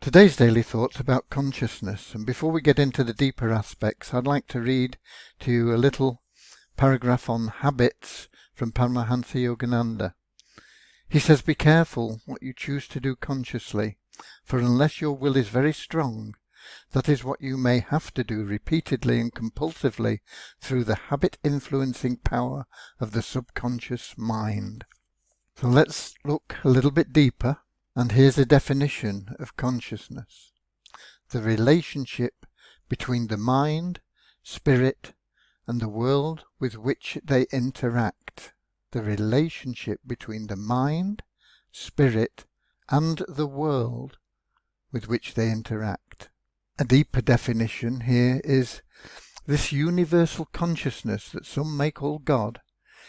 Today's daily thoughts about consciousness, and before we get into the deeper aspects, I'd like to read to you a little paragraph on habits from Paramahansa Yogananda. He says, "Be careful what you choose to do consciously, for unless your will is very strong, that is what you may have to do repeatedly and compulsively through the habit-influencing power of the subconscious mind." So let's look a little bit deeper. And here's a definition of consciousness: the relationship between the mind, spirit, and the world with which they interact. The relationship between the mind, spirit, and the world with which they interact. A deeper definition here is this universal consciousness that some may call God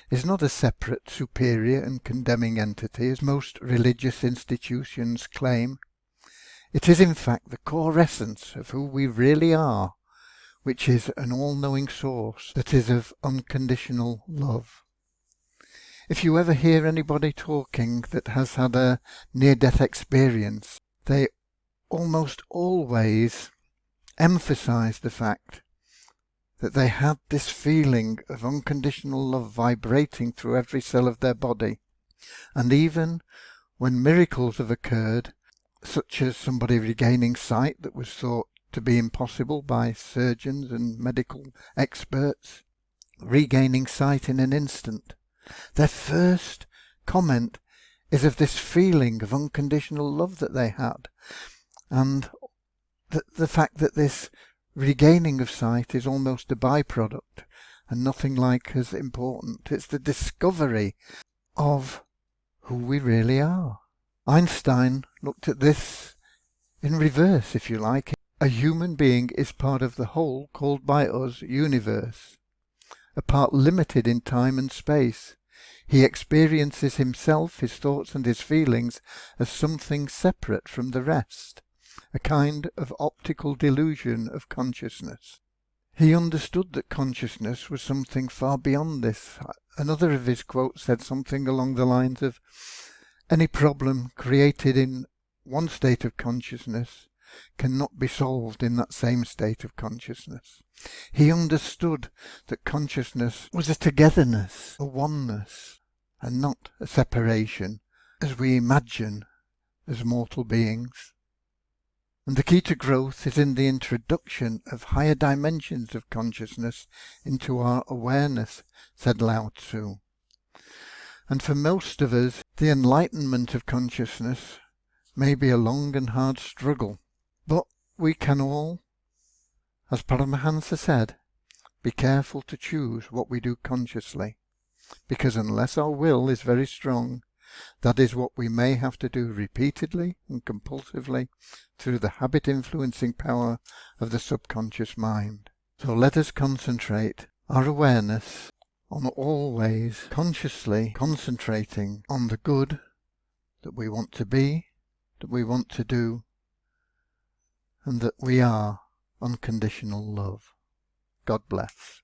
is not a separate, superior and condemning entity, as most religious institutions claim. It is in fact the core essence of who we really are, which is an all-knowing source that is of unconditional love. If you ever hear anybody talking that has had a near-death experience, they almost always emphasize the fact that they had this feeling of unconditional love vibrating through every cell of their body. And even when miracles have occurred, such as somebody regaining sight that was thought to be impossible by surgeons and medical experts, regaining sight in an instant, their first comment is of this feeling of unconditional love that they had, and the fact that this regaining of sight is almost a byproduct and nothing like as important. It's the discovery of who we really are. Einstein looked at this in reverse, if you like. A human being is part of the whole called by us universe, a part limited in time and space. He experiences himself, his thoughts and his feelings as something separate from the rest, a kind of optical delusion of consciousness. He understood that consciousness was something far beyond this. Another of his quotes said something along the lines of, "Any problem created in one state of consciousness cannot be solved in that same state of consciousness." He understood that consciousness was a togetherness, a oneness, and not a separation, as we imagine as mortal beings. And the key to growth is in the introduction of higher dimensions of consciousness into our awareness, said Lao Tzu. And for most of us, the enlightenment of consciousness may be a long and hard struggle, but we can all, as Paramahansa said, be careful to choose what we do consciously, because unless our will is very strong, that is what we may have to do repeatedly and compulsively through the habit-influencing power of the subconscious mind. So let us concentrate our awareness on always consciously concentrating on the good that we want to be, that we want to do, and that we are unconditional love. God bless.